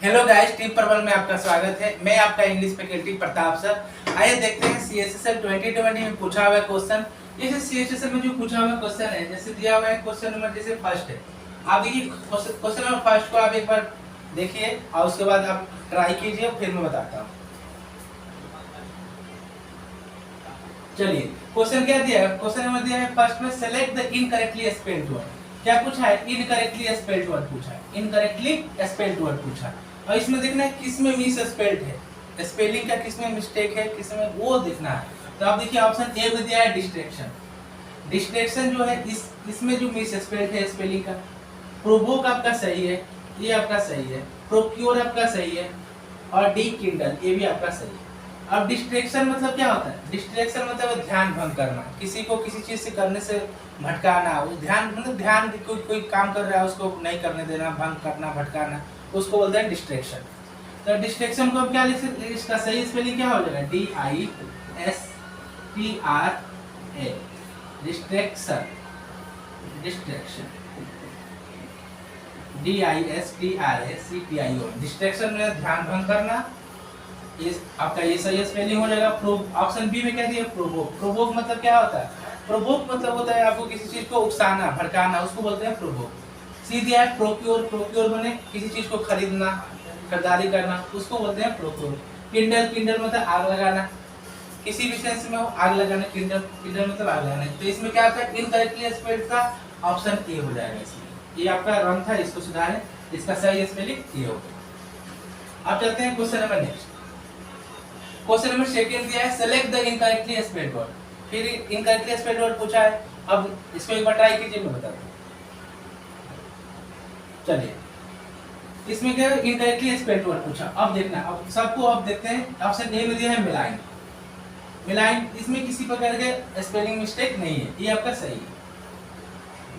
Hello guys, team परवल में आपका स्वागत है। मैं आपका इंग्लिश फैकल्टी प्रताप सर। आइए देखते हैं सीएसएसएल 2020 में पूछा हुआ क्वेश्चन। जैसे सीएसएसएल में जो पूछा हुआ क्वेश्चन है, जैसे दिया हुआ है क्वेश्चन नंबर जैसे फर्स्ट है। आप देखिए क्वेश्चन नंबर फर्स्ट को आप एक बार देखिए और उसके बाद आप ट्राई कीजिए, फिर मैं बताता हूँ। चलिए, क्वेश्चन क्या दिया है? क्वेश्चन नंबर दिया है फर्स्ट में, select the incorrectly spelled word. क्या पूछा है? इनकरेक्टली स्पेल्ड वर्ड पूछा है। इनकरेक्टली स्पेल्ड वर्ड पूछा है और इसमें देखना है किस में मिस स्पेल्ड है, स्पेलिंग का किस में मिस्टेक है, किस में वो देखना है। तो आप देखिए ऑप्शन ए में दिया है डिस्ट्रैक्शन। डिस्ट्रैक्शन जो है इसमें जो मिस स्पेल्ड है स्पेलिंग का। प्रोवोक आपका सही है, ये आपका सही है। प्रोक्योर आपका सही है और डी किंडल ये भी आपका सही है। अब डिस्ट्रैक्शन मतलब क्या होता है? डिस्ट्रैक्शन मतलब ध्यान भंग करना, किसी को किसी चीज से करने से भटकाना। वो ध्यान मतलब ध्यान कोई काम कर रहा है उसको नहीं करने देना, भंग करना, भटकाना, उसको बोलते हैं डिस्ट्रैक्शन। तो डिस्ट्रैक्शन को हम क्या लिख सकते हैं? इसका सही स्पेलिंग क्या हो जाएगा? DISTRA। Distraction, distraction, DISTRACTION। Distraction में ध्यान भंग करना, इस आपका ये सही स्पेलिंग हो जाएगा। ऑप्शन बी में क्या दिया? प्रोवोक। प्रोवोक मतलब क्या होता है? प्रोवोक मतलब होता है आपको किसी चीज को उकसाना, भड़काना, उसको बोलते हैं प्रोवोक। सी दिया है प्रोक्योर। प्रोक्योर माने किसी चीज को खरीदना, खरीदारी करना, उसको बोलते हैं प्रोक्योर। किंडल, किंडल मतलब आग लगाना, किसी भी सेंस में आग लगाना। किंडल, किंडल मतलब आग लगाना। तो इसमें क्या होता है? इनकरेक्टली स्पेल्ड का ऑप्शन ए हो जाएगा। इसमें ये आपका रॉन्ग था, इसको सुधारें। इसका सही स्पेलिंग ए होगा। अब चलते हैं question number next. Question number second दिया है, select the incorrectly spelled word. फिर इनकरेक्टली स्पेल्ड वर्ड पूछा है। अब इसको एक बार ट्राई कीजिए, मैं बताता हूँ। चलिए, इसमें क्या है? इनकरेक्टली स्पेल्ड वर्ड पूछा। अब देखना, अब सबको अब देखते हैं। ऑप्शन ए में दिया है मिलाइन। मिलाइन, इसमें किसी प्रकार के स्पेलिंग मिस्टेक नहीं है, ये आपका सही है।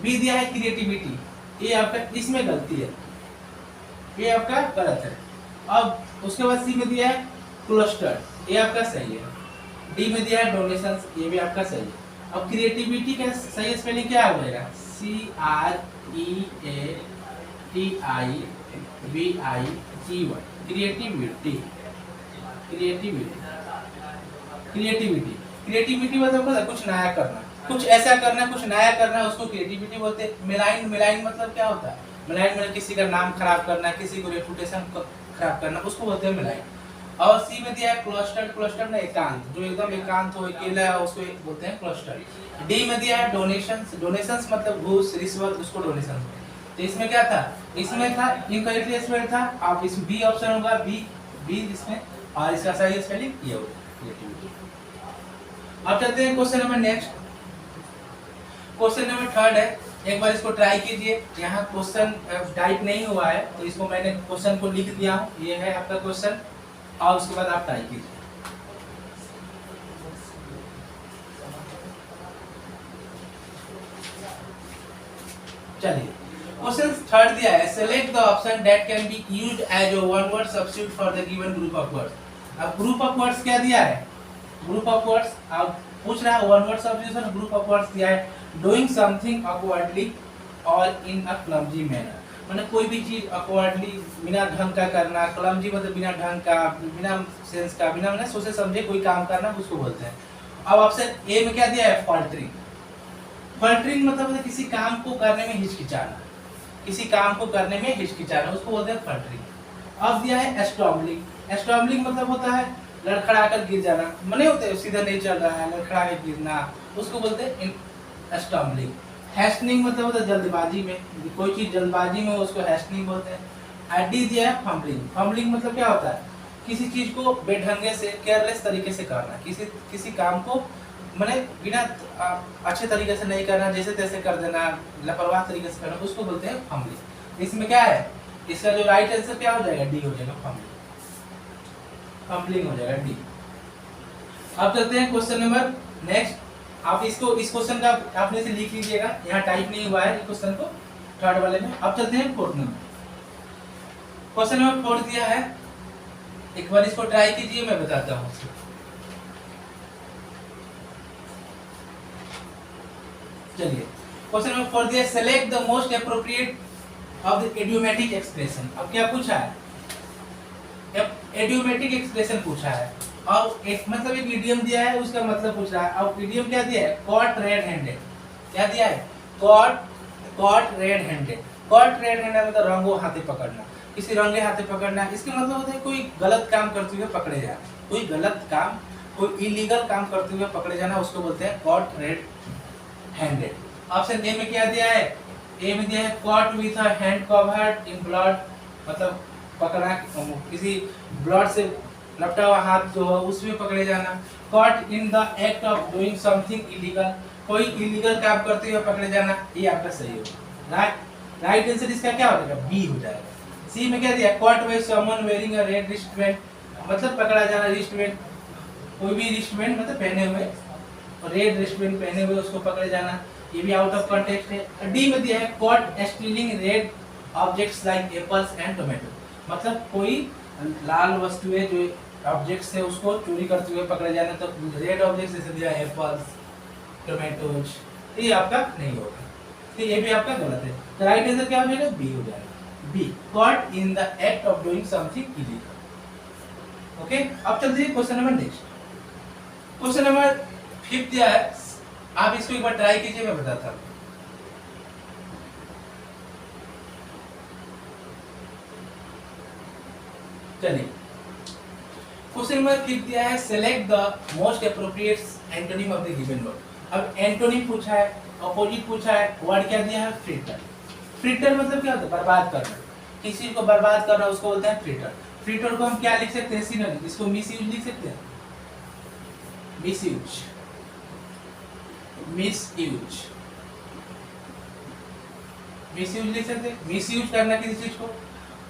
बी दिया है क्रिएटिविटी, ये आपका इसमें गलती है, ये आपका गलत है। अब उसके बाद सी में दिया है क्लस्टर, ये आपका सही है। डी में दिया है डोनेशंस, ये भी आपका सही है। अब क्रिएटिविटी का सही स्पेलिंग क्या हो जाएगा? CREATIVITY। Creativity, creativity, creativity. Creativity मतलब कुछ नया करना, कुछ ऐसा करना, कुछ नया करना, उसको क्रिएटिविटी बोलते हैं। मिलाइन, मिलाइन मतलब क्या होता है? मिलाइन मतलब किसी का नाम खराब करना, किसी को रेपुटेशन खराब करना, उसको बोलते हैं मिलाइन। और सी में दिया है क्लस्टर। क्लस्टर में एकांत, जो एकदम एकांत हो, अकेला है, उसको बोलते हैं क्लस्टर। डी में दिया है डोनेशंस। डोनेशंस मतलब घूस, रिश्वत, उसको डोनेशंस। तो इसमें क्या था? इसमें था इनकरेक्टली स्पेल्ड था। आप इस बी ऑप्शन होगा, बी, बी इसमें, और इसका सही स्पेलिंग ये होगा। अब चलते हैं question number next. Question number third है, एक बार इसको ट्राई कीजिए। यहाँ क्वेश्चन टाइप नहीं हुआ है, तो इसको मैंने क्वेश्चन को लिख दिया हूँ। ये है आपका क्वेश्चन, और उसके बाद आप टाइप कीजिए। चलिए, क्वेश्चन थर्ड दिया है, select the option that can be used as a one word substitute for the given group of words. अब ग्रुप ऑफ वर्ड्स क्या दिया है? ग्रुप ऑफ वर्ड्स अब पूछ रहा है one word substitution. Group of words दिया है, डूइंग समथिंग ऑकवर्डली और इन अ क्लमजी मैनर। मतलब कोई भी चीज ऑकवर्डली, बिना ढंग का करना। क्लमजी मतलब बिना ढंग का, बिना सेंस का, बिना मतलब सोचे समझे कोई काम करना, उसको बोलते हैं। अब ऑप्शन ए में क्या दिया है? फॉल्टरिंग। फॉल्टरिंग मतलब किसी काम को करने में हिचकिचाना, किसी काम को करने में हिचकिचाना, उसको बोलते हैं फॉल्टरिंग। अब दिया है स्टॉम्बलिंग। स्टॉम्बलिंग मतलब होता है लड़खड़ा कर गिर जाना, मने होते हैं सीधा नहीं चल रहा है, लड़खड़ा के गिरना, उसको बोलते हैं स्टॉम्बलिंग। हैस्टनिंग मतलब होता है जल्दबाजी में, कोई चीज जल्दबाजी में, उसको हैस्टनिंग बोलते हैं। डी दिया है फम्बलिंग। फम्बलिंग मतलब क्या होता है? किसी चीज को बेढंगे से, केयरलेस तरीके से करना, किसी काम को मैंने बिना अच्छे तरीके से नहीं करना, जैसे तैसे कर देना, लापरवाह तरीके से करना, उसको बोलते हैं फम्बलिंग। इसमें क्या है? इसका जो राइट आंसर क्या हो जाएगा? डी हो जाएगा, फम्बलिंग। फम्बलिंग हो जाएगा, डी। अब चलते हैं क्वेश्चन नंबर नेक्स्ट। आप इसको, इस क्वेश्चन का आपने इसे लिख लीजिएगा, यहाँ टाइप नहीं हुआ है क्वेश्चन को, थर्ड वाले में। अब चलते हैं fourth number. Question number fourth दिया है, एक बार इसको ट्राई कीजिए, मैं बताता हूँ। चलिए, क्वेश्चन नंबर 4 दिया, select the most appropriate of the idiomatic expression. अब क्या पूछा है? एडियोमेटिक एक्सप्रेशन पूछा है और एक मतलब एक इडियम दिया है, उसका मतलब पूछ रहा है। और इडियम क्या दिया है? Cot red handed. क्या दिया है? Cot red handed. Cot red handed मतलब रंगों हाथे पकड़ना, किसी रंगे हाथे पकड़ना। इसके मतलब होता है कोई गलत काम करते हुए पकड़े जाना, कोई गलत काम, कोई इलीगल काम करते हुए पकड़े जाना, उसको बोलते हैं caught red handed. Option A में क्या दिया है? ए में दिया है caught with a hand covered in blood, मतलब पकड़ा किसी ब्लड से लपटा हुआ हाथ जो है उसमें पकड़े जाना। Cot in the act of doing something illegal, कोई इलीगल काम करते हुए पकड़े जाना। ये आपका सही होगा। राइट आंसर इसका क्या हो जाएगा? बी हो जाएगा। सी में क्या दिया? Caught by someone wearing a red wristband, मतलब पकड़ा जाना रिस्टबैंड, कोई भी रिस्टबैंड मतलब पहने हुए, रेड रिस्टबैंड पहने हुए उसको पकड़े जाना। ये भी आउट ऑफ कॉन्टेक्स्ट है। डी में दिया है caught stealing red objects like apples and tomato, मतलब कोई लाल वस्तुएं जो ऑब्जेक्ट्स है उसको चोरी करते हुए पकड़े जाना। तो रेड ऑब्जेक्ट्स जैसे दिया एप्पल्स, टोमेटोज, ये आपका नहीं होगा, तो ये भी आपका गलत है। तो राइट आंसर क्या हो जाएगा? बी हो जाएगा। B, caught in the act of doing something illegal. Okay, अब चलते हैं question number next. Question number 5 दिया है, आप इसको एक बार ट्राई कीजिए, मैं बताता हूँ। चलिए, क्वेश्चन नंबर 5 दिया है, select the most appropriate antonym of the given word. अब एंटोनिम पूछा है, अपोजिट पूछा है, वर्ड क्या दिया है? फ्रिटर। फ्रिटर मतलब क्या होता है? बर्बाद करना, किसी को बर्बाद करना उसको बोलते हैं फ्रिटर। फ्रिटर को हम क्या लिख सकते हैं? सिनोनिम। इसको मिसयूज लिख सकते हैं, मिसयूज, मिसयूज, मिसयूज लिख सकते हैं, मिसयूज करना किसी चीज को।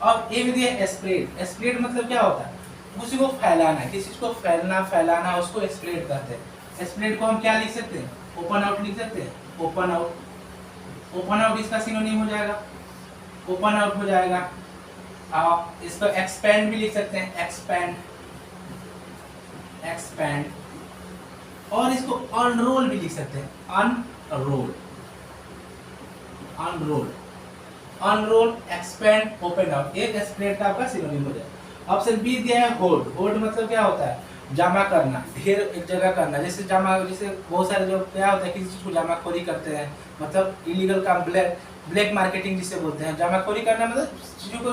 और ए में दिया स्प्रेड। स्प्रेड मतलब क्या होता है? उसी को फैलाना, किसी चीज को फैलाना उसको स्प्रेड कहते हैं। स्प्रेड को हम क्या लिख सकते हैं? ओपन आउट लिख सकते हैं, ओपन आउट। ओपन आउट इसका सिनोनिम हो जाएगा, ओपन आउट हो जाएगा। आप इसको एक्सपैंड भी लिख सकते हैं, एक्सपैंड, एक्सपैंड। और इसको अनरोल भी लिख सकते हैं, unroll, unroll, unroll, expand, open out. एक स्प्रेड का आपका सिनोनिम हो जाएगा। ऑप्शन बी दिया है होल्ड। होल्ड मतलब क्या होता है? जमा करना, ढेर एक जगह करना। जैसे जमा, जैसे बहुत सारे जो क्या होता है किसी चीज को जमाखोरी करते हैं, मतलब इलीगल काम, ब्लैक मार्केटिंग जिसे बोलते हैं। जमाखोरी करना मतलब चीजों को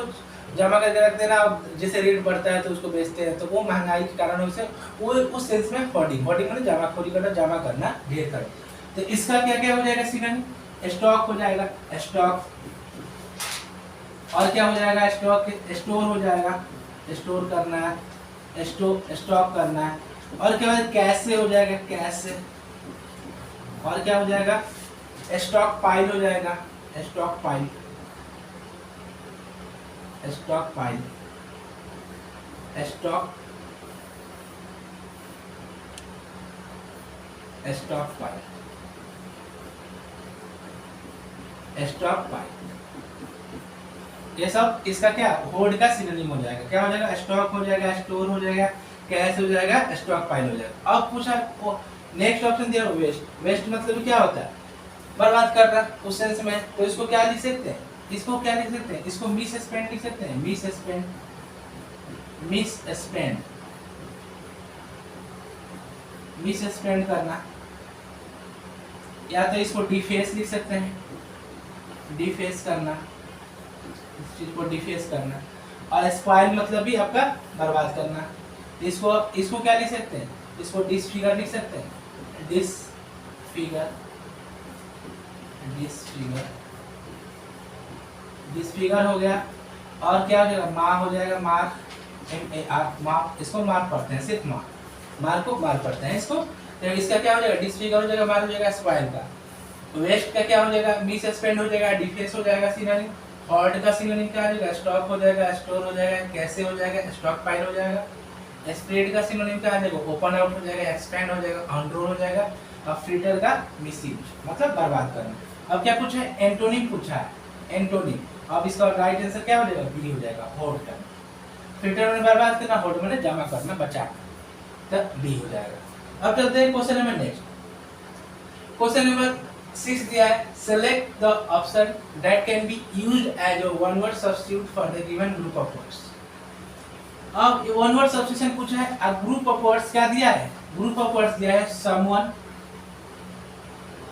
जमा करके रख देना, जैसे रेट बढ़ता है तो उसको बेचते हैं, तो वो महंगाई के कारण उसे वो उस सेंस में होर्डिंग, होर्डिंग मतलब जमाखोरी करना, जमा करना, ढेर करना। तो इसका क्या क्या हो जाएगा सिनोनिम? स्टॉक हो जाएगा, स्टॉक। और क्या हो जाएगा? स्टॉक, स्टोर हो जाएगा, स्टोर करना है, स्टॉक करना है। और क्या हो? कैश से हो जाएगा, कैश से। और क्या हो जाएगा? स्टॉक पाइल हो जाएगा, stock pile, stock pile, stock, stock pile, stock pile. ये सब इसका क्या? होल्ड का सिनोनिम हो जाएगा। क्या हो जाएगा? स्टॉक हो जाएगा, स्टोर हो जाएगा, कैश हो जाएगा, स्टॉक पाइल हो जाएगा। अब पूछा नेक्स्ट ऑप्शन दिया वेस्ट। वेस्ट मतलब क्या होता है? बर्बाद करना उस सेंस में। तो इसको क्या लिख सकते हैं? इसको क्या लिख सकते हैं? इसको मिस स्पेंड लिख सकते हैं, miss spend, miss spend, miss spend करना। या तो इसको डिफेस लिख सकते हैं, डिफेस करना, इस चीज को डिफेस करना। और स्पॉइल मतलब भी आपका बर्बाद करना। इसको क्या लिख सकते हैं? इसको डिसफिगर लिख सकते हैं, डिसफिगर, डिसफिगर, डिसफिगर हो गया। और क्या हो जाएगा? मार हो जाएगा, मार, MAR, मार। इसको मार पढ़ते हैं, सिर्फ मार, मार को मार पढ़ते हैं इसको। तो इसका क्या हो जाएगा? डिसफिगर हो जाएगा, मार हो जाएगा, स्पॉइल का। वेस्ट का क्या हो जाएगा? मिस स्पेंड हो जाएगा, डिफेस हो जाएगा सिनोनिम। हॉल्ड का सिनोनिम क्या हो जाएगा? स्टॉक हो जाएगा, स्टोर हो जाएगा, कैसे हो जाएगा, स्टॉक पाइल हो जाएगा। स्प्रेड का सिनोनिम क्या आ जाएगा? ओपन आउट हो जाएगा, एक्सपैंड हो जाएगा, अनरोल हो जाएगा। और फ्रिटर का मिसयूज मतलब बर्बाद करना। अब क्या पूछा है? एंटोनिम पूछा है, एंटोनिम। अब इसका राइट आंसर क्या हो जाएगा? बी हो जाएगा, होल्ड करना। फ्रिटर में बर्बाद करना, होल्ड में जमा करना, बचाना, तो बी हो जाएगा। अब चलते हैं question number next. Question number 6 दिया है, select the option that can be used as a one word substitute for the given group of words. अब वन वर्ड सब्स्टिट्यूशन पूछा है। अब ग्रुप ऑफ वर्ड्स क्या दिया है? ग्रुप ऑफ वर्ड्स दिया है someone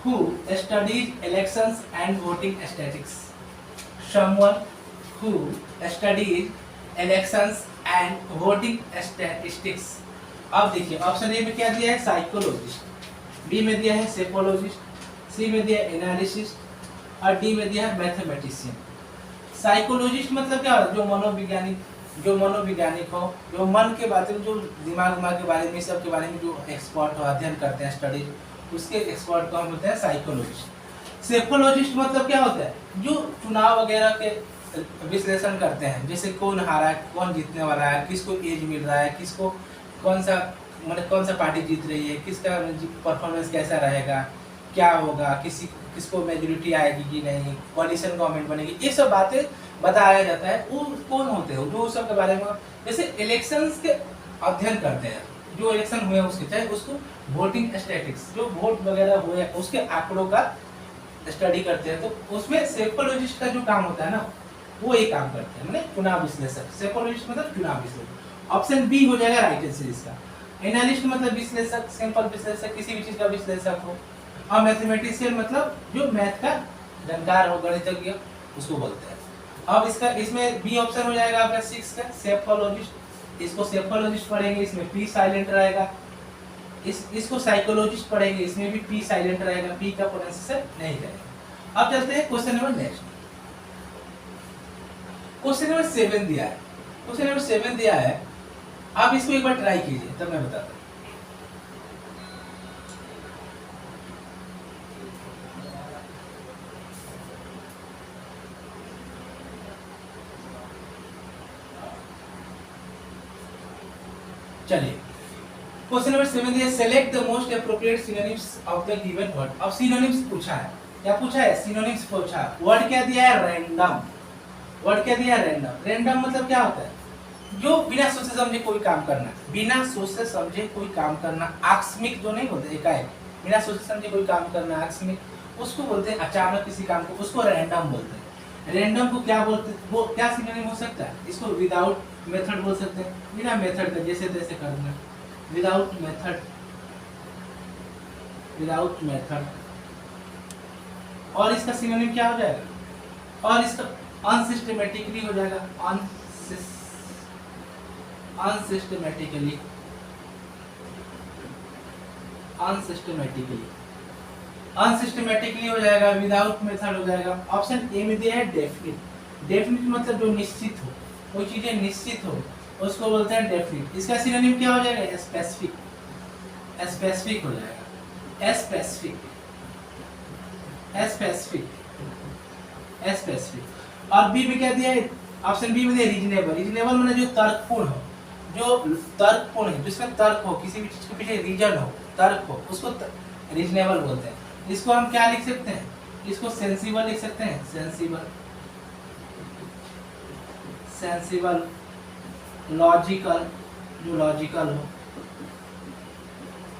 who studies elections and voting statistics. Someone who studies elections and voting statistics. अब देखिए ऑप्शन ए में क्या दिया है? साइकोलॉजिस्ट, बी में दिया है सेपोलॉजिस्ट, सी में दिया है एनालिसिस्ट और डी में दिया है मैथमेटिशियन। साइकोलॉजिस्ट मतलब क्या होता है? जो मनोवैज्ञानिक हो, जो मन के बारे में, जो दिमाग के बारे में, सब के बारे में जो एक्सपर्ट हो, अध्ययन करते हैं, स्टडी, उसके एक्सपर्ट को हम बोलते हैं साइकोलॉजिस्ट। सेफोलॉजिस्ट मतलब क्या होता है? जो चुनाव वगैरह के विश्लेषण करते हैं, जैसे कौन हारा है, कौन जीतने वाला है, किसको एज मिल रहा है, किसको कौन सा पार्टी जीत रही है, किसका परफॉर्मेंस कैसा रहेगा, क्या होगा, किसको मेजोरिटी आएगी कि नहीं, कोalition गवर्नमेंट बनेगी, ये सब बातें बताया जाता है। वो कौन होते हैं? जो सब के बारे में, जैसे इलेक्शंस के अध्ययन करते हैं, जो इलेक्शन हुए उसके, चाहे उसको वोटिंग स्टैटिस्टिक्स, जो वोट वगैरह हुए उसके आंकड़ों का स्टडी करते हैं, तो उसमें सेफोलॉजिस्ट का जो काम होता है ना, वो ये काम करते हैं, मतलब चुनाव विश्लेषक। सेफोलॉजिस्ट मतलब चुनाव विश्लेषक। ऑप्शन बी हो जाएगा राइट आंसर इसका। एनालिस्ट मतलब विश्लेषक, सैंपल विश्लेषक, किसी भी चीज का विश्लेषक हो। और मैथमेटिशियन मतलब जो मैथ का जानकार हो, गणितज्ञ, उसको बोलते हैं। अब इसमें बी ऑप्शन हो जाएगा आपका 6 का सेफोलॉजिस्ट। इसको सेफोलॉजिस्ट पढ़ेंगे, इसमें पी साइलेंट रहेगा। इसको साइकोलॉजिस्ट पढ़ेंगे, इसमें भी पी साइलेंट रहेगा, पी का प्रोनाउंसिएशन नहीं रहेगा। अब चलते हैं question number next. Question number 7 दिया है। क्वेश्चन नंबर 7 दिया है, आप इसको एक बार ट्राई कीजिए, तब मैं बताता हूँ। चलिए, क्वेश्चन नंबर 7 दिया, select the most appropriate synonyms of the given word. अब सिनोनिम्स पूछा है, क्या पूछा है? सिनोनिम्स पूछा। वर्ड क्या दिया है? रैंडम। वर्ड क्या दिया है? रैंडम। रैंडम मतलब क्या होता है? जो बिना सोचे समझे कोई काम करना, बिना सोचे समझे कोई काम करना। आकस्मिक जो नहीं बोलते, एकाएक, बिना सोचे समझे कोई काम करना आकस्मिक, उसको बोलते हैं अचानक किसी काम को, उसको रैंडम बोलते हैं। रैंडम को क्या बोलते हैं? वो क्या सिनोनिम हो सकता है? इसको विदाउट मेथड बोल सकते हैं, बिना मेथड का जैसे तैसे करना, विदाउट मेथड, विदाउट मेथड। और इसका सिनोनिम क्या हो जाएगा? और इसका अनसिस्टेमेटिकली हो जाएगा, अनसिस्टेमेटिकली, अनसिस्टेमेटिकली, अनसिस्टेमेटिकली हो जाएगा, विदाउट मेथड हो जाएगा। ऑप्शन ए में दिया है डेफिनिट। डेफिनिट मतलब जो निश्चित हो, कोई चीजें निश्चित हो, उसको बोलते हैं डेफिनिट। इसका सिनोनिम क्या हो जाएगा? स्पेसिफिक, स्पेसिफिक हो जाएगा, स्पेसिफिक, स्पेसिफिक, स्पेसिफिक। और बी में क्या दिया है? ऑप्शन बी में दिया रीजनेबल। रीजनेबल मतलब जो तर्कपूर्ण हो, जो तर्कपूर्ण है, जिसका तर्क हो, किसी भी चीज के पीछे रीजन हो, तर्क हो, उसको रीजनेबल बोलते हैं। इसको हम क्या लिख सकते हैं? इसको सेंसिबल लिख सकते हैं, सेंसिबल, सेंसिबल। लॉजिकल, जो लॉजिकल हो,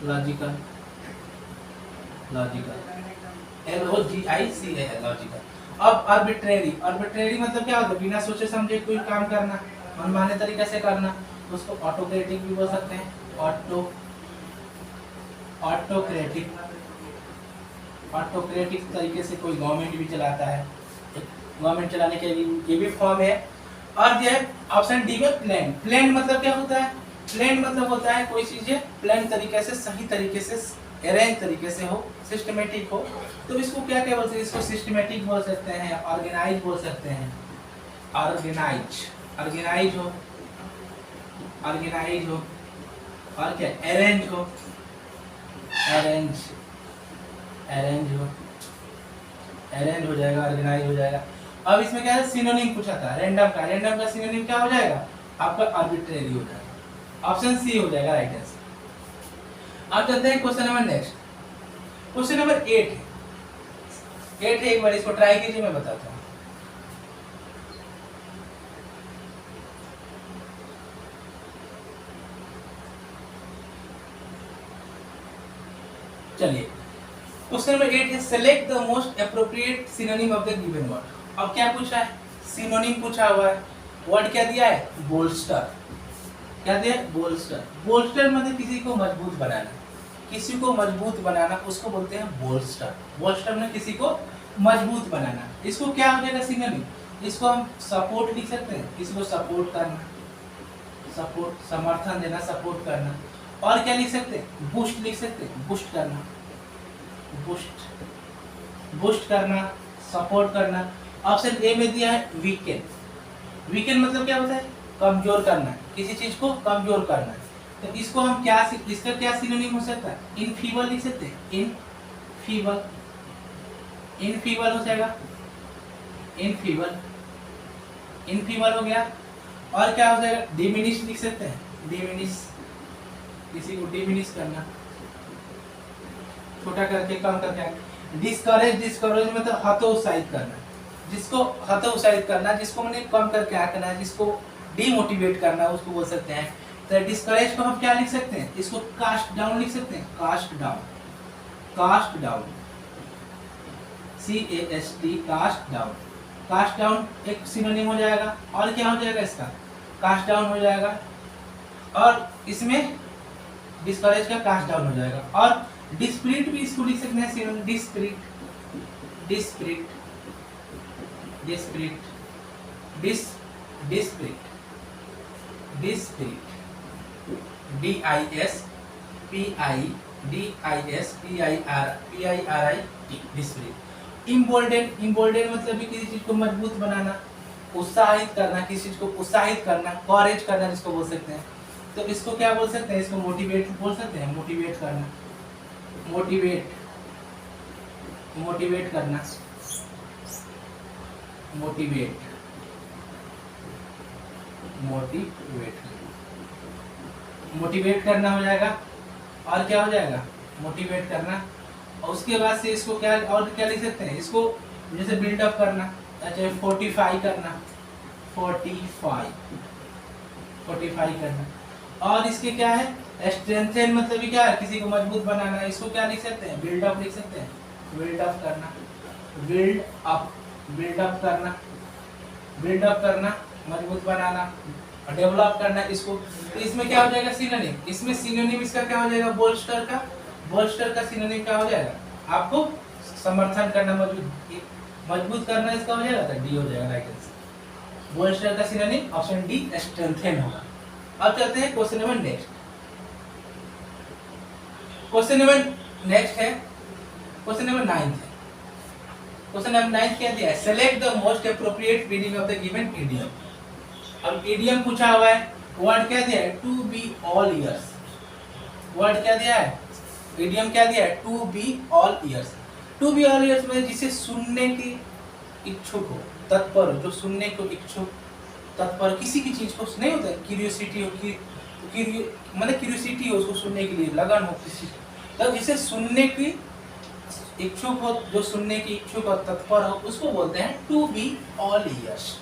लॉजिकल, लॉजिकल, LOGICAL, लॉजिकल। अब आर्बिट्रेरी। आर्बिट्रेरी मतलब क्या होता है? बिना सोचे समझे कोई काम करना, मनमाने तरीके से करना, उसको ऑटोक्रेटिक भी बोल सकते हैं, ऑटोक्रेटिक, ऑटोक्रेटिक तरीके से कोई गवर्नमेंट भी चलाता है, गवर्नमेंट चलाने के लिए ये भी फॉर्म है। और ये ऑप्शन डी में प्लान। प्लान मतलब क्या होता है? प्लान मतलब होता है कोई चीजें प्लान तरीके से, सही तरीके से, अरेंज तरीके से हो, सिस्टमेटिक हो, तो इसको क्या क्या बोलते हैं? इसको सिस्टमेटिक बोल सकते हैं, ऑर्गेनाइज बोल सकते हैं, ऑर्गेनाइज, ऑर्गेनाइज हो, ऑर्गेनाइज हो, और क्या? अरेंज हो, अरेंज, अरेंज हो, अरेंज हो जाएगा, ऑर्गेनाइज हो जाएगा। अब इसमें क्या है? सिनोनिम पूछा था रैंडम का। रैंडम का सिनोनिम क्या हो जाएगा? आपका आर्बिट्रेरी हो जाएगा। ऑप्शन सी हो जाएगा राइट आंसर। अब चलते हैं question number next. Question number 8 है। 8 है, एक बार इसको ट्राई कीजिए, मैं बताता हूँ। चलिए, क्वेश्चन नंबर 8 है, select the most appropriate synonym of the given word. अब क्या पूछा है? सिनोनिम पूछा हुआ है। वर्ड क्या दिया है? बोल्स्टर। क्या दिया है? बोल्स्टर। बोल्स्टर मतलब किसी को मजबूत बनाना, किसी को मजबूत बनाना उसको बोलते हैं बोल्स्टर। बोल्स्टर में किसी को मजबूत बनाना। इसको क्या हो जाएगा सिनोनिम? इसको हम सपोर्ट लिख सकते हैं, किसी को सपोर्ट करना, सपोर्ट समर्थन देना, सपोर्ट करना। और क्या लिख सकते हैं? बूस्ट लिख सकते हैं, बूस्ट करना, बूस्ट, बूस्ट करना, सपोर्ट करना। ऑप्शन ए में दिया है वीकेन। वीकेन मतलब क्या होता है? कमजोर करना, किसी चीज को कमजोर करना। तो इसको हम क्या, इसका क्या सिनोनिम हो सकता है? इनफीबल लिख सकते हैं, इनफीबल, इनफीबल हो जाएगा, इनफीबल, इनफीबल हो गया। और क्या हो जाएगा? डिमिनिश लिख सकते हैं, डिमिनिश, किसी को डिमिनिश करना, छोटा करके, कम करके। डिस्करेज, डिस्करेज मतलब हतोत्साहित करना, जिसको हतोत्साहित करना, जिसको मैंने कम करके आंकना है, जिसको डीमोटिवेट करना, उसको बोल सकते हैं। तो डिस्करेज को हम क्या लिख सकते हैं? इसको कास्ट डाउन लिख सकते हैं, cast down, cast down, CAST, cast down. Cast down एक सिनोनिम हो जाएगा। और क्या हो जाएगा इसका? कास्ट डाउन हो जाएगा। और इसमें डिस्करेज का कास्ट डाउन हो जाएगा। और डिस्प्रिट भी इसको लिख सकते हैं सिनोनिम, डिस्प्रिट, डिस्प्रिट, डिस्प्रिट, डिस्प्रिट, डिस्प्रिट, DISPIRIT, डिस्प्रिट। इम्बोल्डेन, इम्बोल्डेन मतलब भी किसी चीज को मजबूत बनाना, उत्साहित करना, किसी चीज को उत्साहित करना, कॉरेज करना जिसको बोल सकते हैं। तो इसको क्या बोल सकते हैं? इसको मोटिवेट बोल सकते हैं, मोटिवेट करना, मोटिवेट, मोटिवेट करना, मोटिवेट, मोटिवेट, मोटिवेट करना हो जाएगा। और क्या हो जाएगा? मोटिवेट करना। और उसके बाद से इसको क्या, और क्या लिख सकते हैं? इसको जैसे बिल्डअप करना, अच्छा फोर्टिफाई करना, फोर्टिफाई, फोर्टिफाई करना। और इसके क्या है? स्ट्रेंथन मतलब भी क्या है? किसी को मजबूत बनाना। इसको क्या लिख सकते हैं? बिल्डअप लिख सकते हैं, बिल्डअप करना, बिल्ड अप, बिल्डअप करना, बिल्डअप करना, मजबूत बनाना, डेवलप करना। इसको, तो इसमें क्या हो जाएगा? सिनोनिम। इसमें सिनोनिम इसका क्या हो जाएगा? बोल्स्टर का, बोल्स्टर का सिनोनिम क्या हो जाएगा? आपको समर्थन करना, मजबूत, मजबूत करना इसका हो जाएगा, तो डी हो जाएगा राइट आंसर। बोल्स्टर का सिनोनिम ऑप्शन डी, स्ट्रेंथन होगा। अब चलते हैं question number next. Question number next है क्वेश्चन नंबर 9 है। क्वेश्चन नंबर 9 क्या दिया है? Select the most appropriate meaning of the given idiom. अब इडियम पूछा हुआ है, वर्ड क्या दिया है? To be all ears. Word क्या दिया है? इडियम क्या दिया है? To be all ears. To be all years में जिसे सुनने की इच्छुक हो, तत्पर हो, जो सुनने को इच्छुक, तत्पर, किसी की चीज को नहीं होता है, क्यूरियोसिटी हो, मतलब क्यूरियोसिटी हो, उसको सुनने के लिए लगन हो किसी, तो जिसे सुनने की इच्छुक हो, जो सुनने की इच्छुक और तत्पर हो, उसको बोलते हैं टू बी ऑल ईयर्स।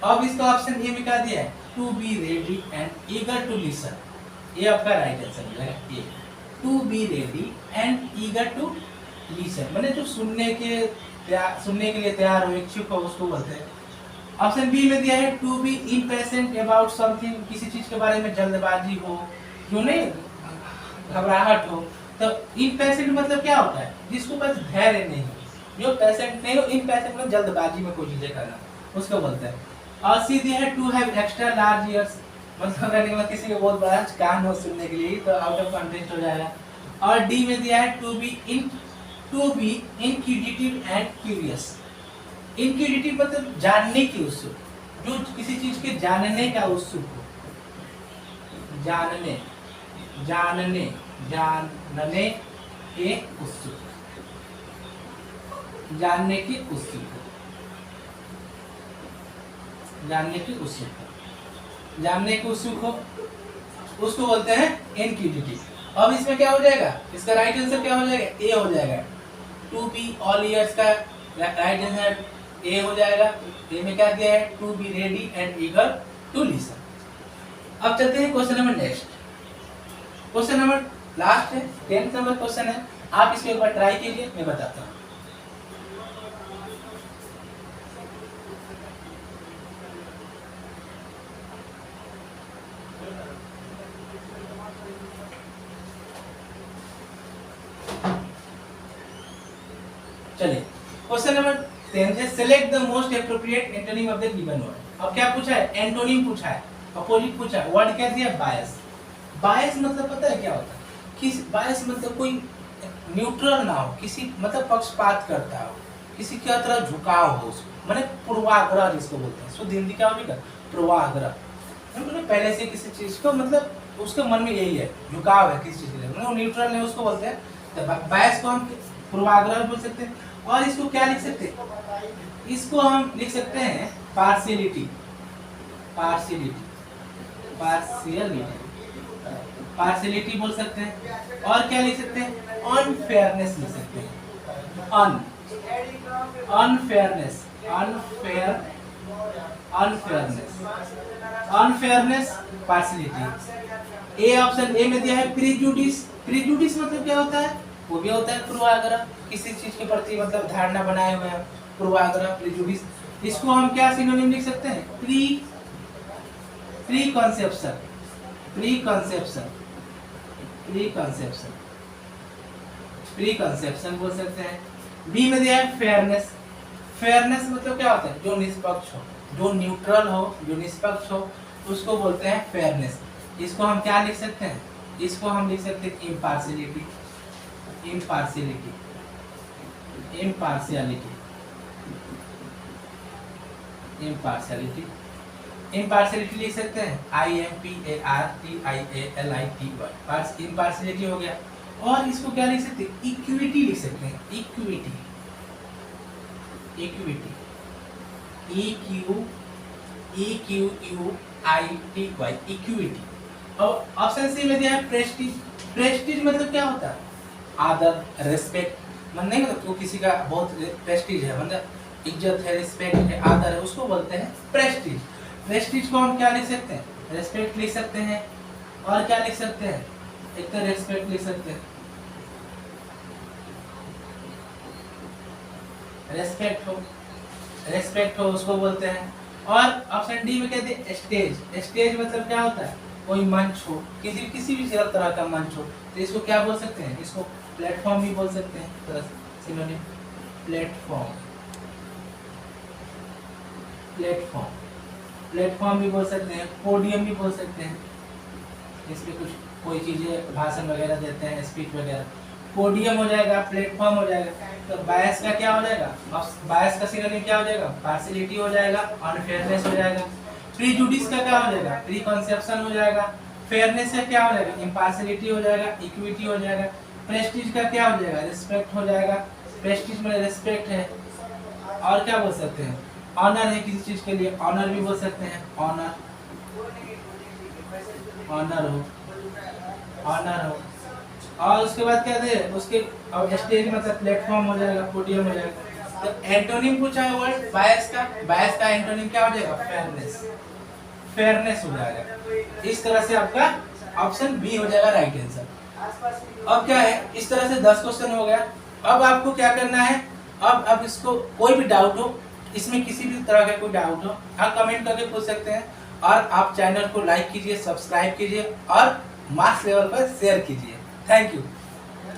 अब इसका ऑप्शन ए में क्या दिया है? To be ready and eager to listen. ये आपका राइट आंसर हो जाएगा A, to be ready and eager to listen, मतलब जो सुनने के लिए तैयार हो, इच्छुक हो, उसको बोलते हैं। ऑप्शन बी में दिया है to be impatient about something, किसी चीज के बारे में जल्दबाजी हो, जो नहीं घबराहट हो। तो इम्पेशेंट मतलब क्या होता है? जिसको पास धैर्य नहीं हो, जो पेशेंट नहीं हो, इम्पेशेंट मतलब जल्दबाजी में कोई चीजें करना, उसको बोलते हैं। और सी दिया है to have extra large ears, मतलब किसी को बहुत बड़ा कान हो सुनने के लिए, तो आउट ऑफ कॉन्टेक्स्ट हो जाएगा। और डी में दिया है to be inquisitive and curious. Inquisitive मतलब जानने की उत्सुक, जो किसी चीज के जानने का उत्सुक हो, जानने के उत्सुक, जानने की उत्सुक, जानने की उत्सुक, जानने की उत्सुक हो, उसको बोलते हैं इनक्यूजिटिव। अब इसमें क्या हो जाएगा? इसका राइट आंसर क्या हो जाएगा? ए हो जाएगा। टू बी ऑल ईयर्स का राइट आंसर ए हो जाएगा। ए में क्या दिया है? To be ready and eager to listen. अब चलते हैं question number next. Question number last है, 10th नंबर क्वेश्चन है। आप इसको एक बार ट्राई कीजिए, मैं बताता हूँ। चलिए क्वेश्चन नंबर 10 है select the most appropriate antonym of the given word. अब क्या पूछा है? एंटोनिम पूछा है, अपोजिट पूछा है। वर्ड क्या दिया? बायस। बायस मतलब पता है क्या होता है? किस बायस मतलब कोई न्यूट्रल ना हो, किसी मतलब पक्षपात करता हो, किसी की तरह झुकाव हो उसको, माने पूर्वाग्रह जिसको बोलते हैं। शुद्ध हिंदी क्या होगी? पूर्वाग्रह। मतलब पहले से किसी चीज को मतलब उसके मन में यही है, झुकाव है किसी चीज के लिए, मतलब न्यूट्रल नहीं उसको बोलते हैं। तो बायस को हम पूर्वाग्रह बोल सकते हैं। और इसको क्या लिख सकते हैं? इसको हम लिख सकते हैं पार्शियलिटी। पार्शियलिटी, पार्शियलिटी, पार्शियलिटी बोल सकते हैं। और क्या लिख सकते हैं? अनफेयरनेस लिख सकते हैं। Unfairness, unfair, unfairness, unfairness, partiality. A option A में दिया है प्रीजुडिस। प्रीजुडिस मतलब क्या होता है? वो भी होता है पूर्वाग्रह, किसी चीज के प्रति मतलब धारणा बनाए हुए हैं, पूर्वाग्रह, प्रीजुडिस। इसको हम क्या सिनोनिम लिख सकते हैं? Pre conception, pre conception, pre conception, pre conception बोल सकते हैं। बी में दिया है फेयरनेस। फेयरनेस मतलब क्या होता है? जो निष्पक्ष हो, जो न्यूट्रल हो, जो निष्पक्ष हो, उसको बोलते हैं फेयरनेस। इसको हम क्या लिख सकते हैं? इसको हम लिख सकते हैं impartiality, impartiality, impartiality, impartiality, impartiality लिख सकते हैं IMPARTIALITY, इम्पार्शियलिटी हो गया। और इसको क्या लिख सकते हैं? इक्विटी लिख सकते हैं। Equity, equity, EQUITY, equity. और ऑप्शन सी में दिया है प्रेस्टीज। प्रेस्टीज मतलब क्या होता है? आदर, रेस्पेक्ट। मतलब नहीं, मतलब वो किसी का बहुत प्रेस्टीज है, मतलब इज्जत है, रिस्पेक्ट है, आदर है, उसको बोलते हैं प्रेस्टीज। प्रेस्टीज को हम क्या लिख सकते हैं? रेस्पेक्ट लिख सकते हैं। और क्या लिख सकते हैं? एक तो रेस्पेक्ट लिख सकते हैं, रेस्पेक्ट हो, रेस्पेक्ट हो उसको बोलते हैं। और ऑप्शन डी में कहते हैं स्टेज। स्टेज मतलब क्या होता है? कोई मंच हो, किसी भी तरह का मंच हो, तो इसको क्या बोल सकते हैं? इसको प्लेटफॉर्म भी बोल सकते हैं, तो सिनोनिम प्लेटफॉर्म, प्लेटफॉर्म, प्लेटफॉर्म भी बोल सकते हैं, पोडियम भी बोल सकते हैं। इसमें कुछ कोई चीजें भाषण वगैरह देते हैं, स्पीच वगैरह, पोडियम हो जाएगा, प्लेटफॉर्म हो जाएगा। तो बायस का क्या हो जाएगा? बायस का सिनोनिम क्या हो जाएगा? पार्शियलिटी हो जाएगा, अनफेयरनेस हो जाएगा। प्रीजुडिस का क्या हो जाएगा? प्री कंसेप्शन हो जाएगा। फेयरनेस का क्या हो जाएगा? इम्पार्शियलिटी हो जाएगा, इक्विटी हो जाएगा। प्रेस्टीज का क्या हो जाएगा? रिस्पेक्ट हो जाएगा, प्रेस्टीज में रिस्पेक्ट है। और क्या बोल सकते हैं? ऑनर है किसी चीज के लिए, ऑनर भी बोल सकते हैं, ऑनर, ऑनर हो, ऑनर हो। और उसके बाद क्या थे? उसके अब स्टेज मतलब प्लेटफॉर्म हो जाएगा, पोडियम हो जाएगा। तो एंटोनिम पूछा है वर्ड बायस का, बायस का एंटोनिम क्या हो जाएगा? फेयरनेस, फेयरनेस हो जाएगा। इस तरह से आपका ऑप्शन बी हो जाएगा राइट आंसर। अब क्या है? इस तरह से 10 क्वेश्चन हो गया। अब आपको क्या करना है? अब इसको कोई भी डाउट हो, इसमें किसी भी तरह का कोई डाउट हो, आप कमेंट करके पूछ सकते हैं। और आप चैनल को लाइक कीजिए, सब्सक्राइब कीजिए और मार्क्स लेवल पर शेयर कीजिए। Thank you.